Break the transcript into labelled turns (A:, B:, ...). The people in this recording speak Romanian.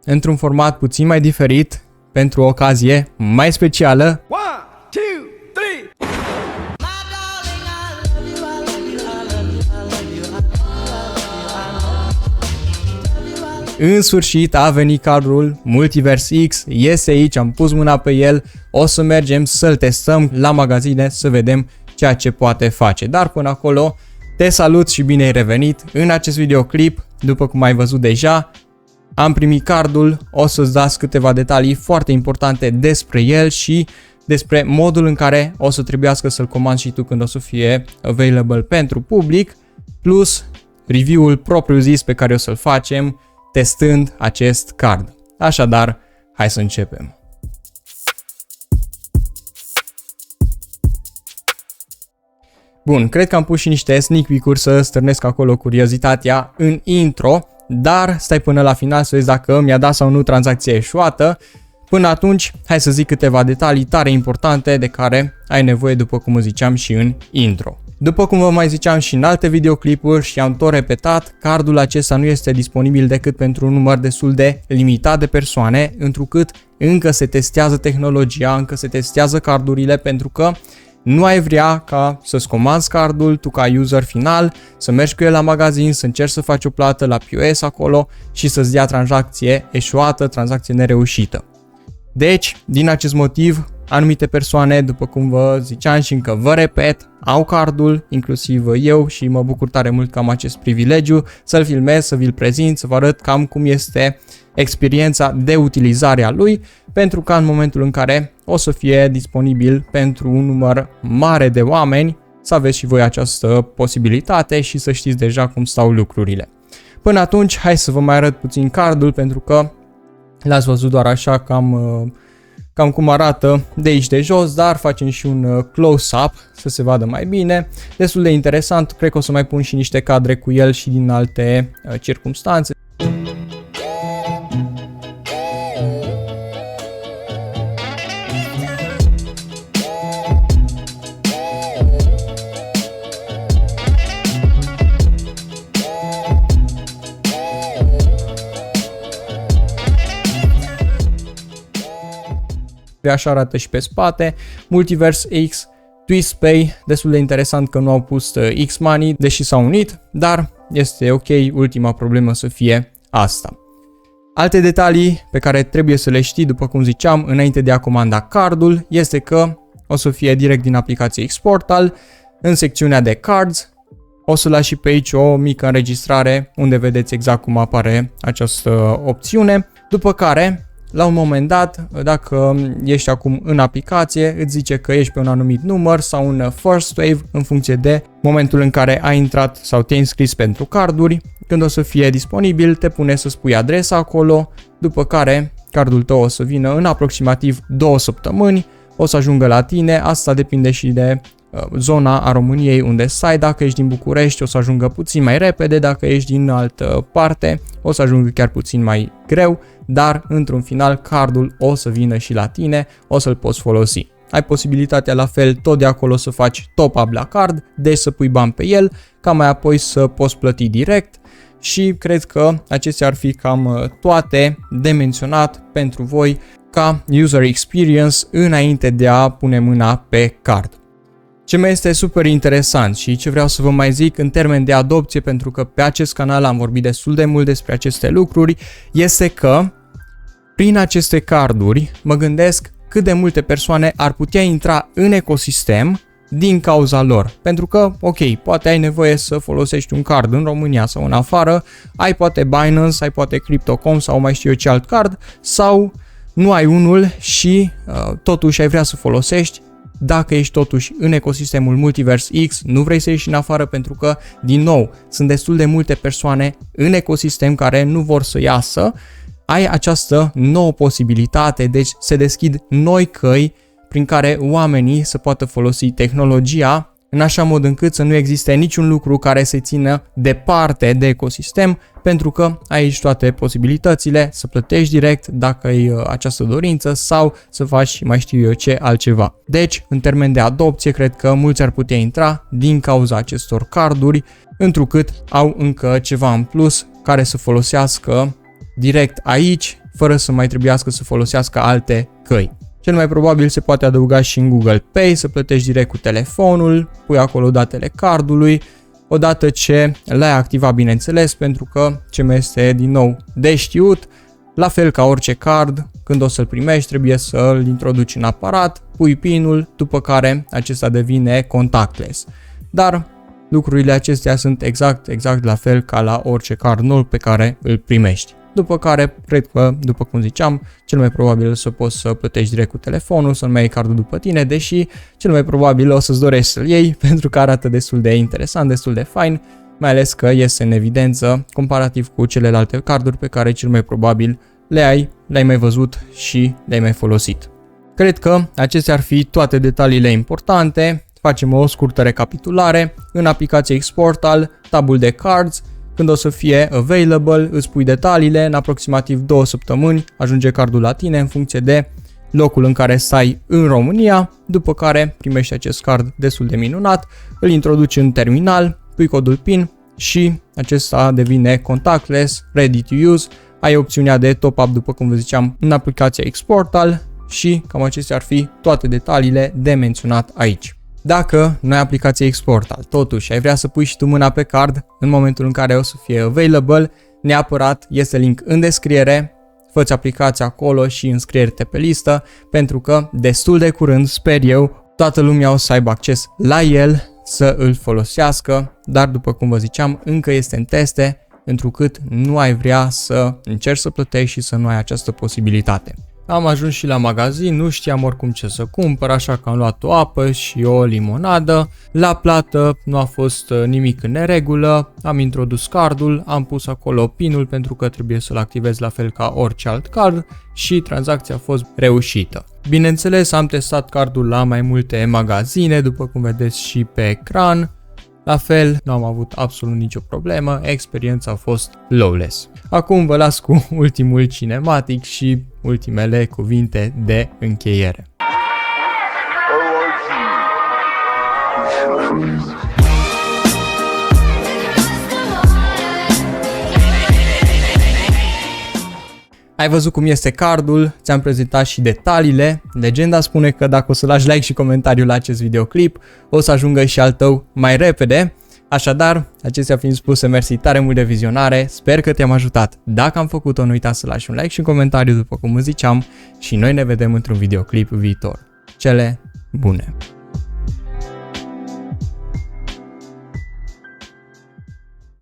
A: într-un format puțin mai diferit, pentru o ocazie mai specială.
B: 1, 2, 3.
A: În sfârșit a venit cardul Multiverse X, este aici, am pus mâna pe el, o să mergem să-l testăm la magazine să vedem ceea ce poate face. Dar până acolo, te salut și bine ai revenit. În acest videoclip, după cum ai văzut deja, am primit cardul, o să-ți dați câteva detalii foarte importante despre el și despre modul în care o să trebuiască să-l comanzi și tu când o să fie available pentru public, plus review-ul propriu-zis pe care o să-l facem testând acest card. Așadar, hai să începem. Bun, cred că am pus și niște sneak peek-uri să stârnesc acolo curiozitatea în intro, dar stai până la final să vezi dacă mi-a dat sau nu tranzacția eșuată. Până atunci, hai să zic câteva detalii tare importante de care ai nevoie, după cum ziceam și în intro. După cum vă mai ziceam și în alte videoclipuri și am tot repetat, cardul acesta nu este disponibil decât pentru un număr destul de limitat de persoane, întrucât încă se testează tehnologia, încă se testează cardurile, pentru că nu ai vrea ca să-ți comanzi cardul tu ca user final, să mergi cu el la magazin, să încerci să faci o plată la POS acolo și să-ți dea tranzacție eșuată, tranzacție nereușită. Deci, din acest motiv, anumite persoane, după cum vă ziceam și încă vă repet, au cardul, inclusiv eu, și mă bucur tare mult că am acest privilegiu să-l filmez, să vi-l prezint, să vă arăt cam cum este experiența de utilizare a lui, pentru că în momentul în care o să fie disponibil pentru un număr mare de oameni, să aveți și voi această posibilitate și să știți deja cum stau lucrurile. Până atunci, hai să vă mai arăt puțin cardul, pentru că l-ați văzut doar așa cam cum arată de aici de jos, dar facem și un close-up să se vadă mai bine. Destul de interesant, cred că o să mai pun și niște cadre cu el și din alte circumstanțe. Așa arată și pe spate. Multiverse X, TwistPay, destul de interesant că nu au pus X-Money, deși s-au unit, dar este ok, ultima problemă să fie asta. Alte detalii pe care trebuie să le știi, după cum ziceam, înainte de a comanda cardul, este că o să fie direct din aplicația X-Portal, în secțiunea de cards, o să lași și pe aici o mică înregistrare unde vedeți exact cum apare această opțiune, după care la un moment dat, dacă ești acum în aplicație, îți zice că ești pe un anumit număr sau un first wave în funcție de momentul în care ai intrat sau te-ai înscris pentru carduri. Când o să fie disponibil, te pune să spui adresa acolo, după care cardul tău o să vină în aproximativ 2 săptămâni, o să ajungă la tine, asta depinde și de zona a României unde stai. Dacă ești din București, o să ajungă puțin mai repede, dacă ești din altă parte, o să ajungă chiar puțin mai greu, dar într-un final cardul o să vină și la tine, o să-l poți folosi. Ai posibilitatea la fel tot de acolo să faci top-up la card, deci să pui bani pe el, ca mai apoi să poți plăti direct și cred că acestea ar fi cam toate de menționat pentru voi ca user experience înainte de a pune mâna pe card. Ce mai este super interesant și ce vreau să vă mai zic în termen de adopție, pentru că pe acest canal am vorbit destul de mult despre aceste lucruri, este că prin aceste carduri mă gândesc cât de multe persoane ar putea intra în ecosistem din cauza lor. Pentru că, ok, poate ai nevoie să folosești un card în România sau în afară, ai poate Binance, ai poate Crypto.com sau mai știu eu ce alt card, sau nu ai unul și totuși ai vrea să folosești. Dacă ești totuși în ecosistemul Multiverse X, nu vrei să ieși în afară, pentru că, din nou, sunt destul de multe persoane în ecosistem care nu vor să iasă, ai această nouă posibilitate, deci se deschid noi căi prin care oamenii să poată folosi tehnologia în așa mod încât să nu existe niciun lucru care să țină departe de ecosistem, pentru că ai aici toate posibilitățile să plătești direct dacă ai această dorință sau să faci mai știu eu ce altceva. Deci, în termen de adopție, cred că mulți ar putea intra din cauza acestor carduri, întrucât au încă ceva în plus care să folosească direct aici, fără să mai trebuiască să folosească alte căi. Cel mai probabil se poate adăuga și în Google Pay, să plătești direct cu telefonul, pui acolo datele cardului, odată ce le-ai activat, bineînțeles, pentru că ce mai este din nou de știut, la fel ca orice card, când o să-l primești, trebuie să îl introduci în aparat, pui PIN-ul, după care acesta devine contactless. Dar lucrurile acestea sunt exact la fel ca la orice card nou pe care îl primești. După care, cred că, după cum ziceam, cel mai probabil să poți să plătești direct cu telefonul, să nu mai iei cardul după tine, deși cel mai probabil o să-ți dorești să-l iei pentru că arată destul de interesant, destul de fain, mai ales că iese în evidență comparativ cu celelalte carduri pe care cel mai probabil le-ai mai văzut și le-ai mai folosit. Cred că acestea ar fi toate detaliile importante. Facem o scurtă recapitulare. În aplicația Xportal, tabul de cards, când o să fie available, îți pui detaliile, în aproximativ 2 săptămâni ajunge cardul la tine în funcție de locul în care stai în România, după care primești acest card destul de minunat, îl introduci în terminal, pui codul PIN și acesta devine contactless, ready to use, ai opțiunea de top-up, după cum vă ziceam, în aplicația Xportal și cam acestea ar fi toate detaliile de menționat aici. Dacă nu ai aplicația Xportal, totuși ai vrea să pui și tu mâna pe card în momentul în care o să fie available, neapărat este link în descriere, fă-ți aplicația acolo și înscrie-te pe listă, pentru că destul de curând, sper eu, toată lumea o să aibă acces la el, să îl folosească, dar după cum vă ziceam, încă este în teste, întrucât nu ai vrea să încerci să plătești și să nu ai această posibilitate. Am ajuns și la magazin, nu știam oricum ce să cumpăr, așa că am luat o apă și o limonadă. La plată nu a fost nimic în neregulă, am introdus cardul, am pus acolo PIN-ul pentru că trebuie să-l activez la fel ca orice alt card și tranzacția a fost reușită. Bineînțeles, am testat cardul la mai multe magazine, după cum vedeți și pe ecran. La fel, nu am avut absolut nicio problemă, experiența a fost flawless. Acum vă las cu ultimul cinematic și ultimele cuvinte de încheiere. Ai văzut cum este cardul, ți-am prezentat și detaliile. Legenda spune că dacă o să lași like și comentariu la acest videoclip, o să ajungă și al tău mai repede. Așadar, acestea fiind spuse, mersi tare mult de vizionare, sper că te-am ajutat. Dacă am făcut-o, nu uita să lași un like și un comentariu, după cum îți ziceam, și noi ne vedem într-un videoclip viitor. Cele bune!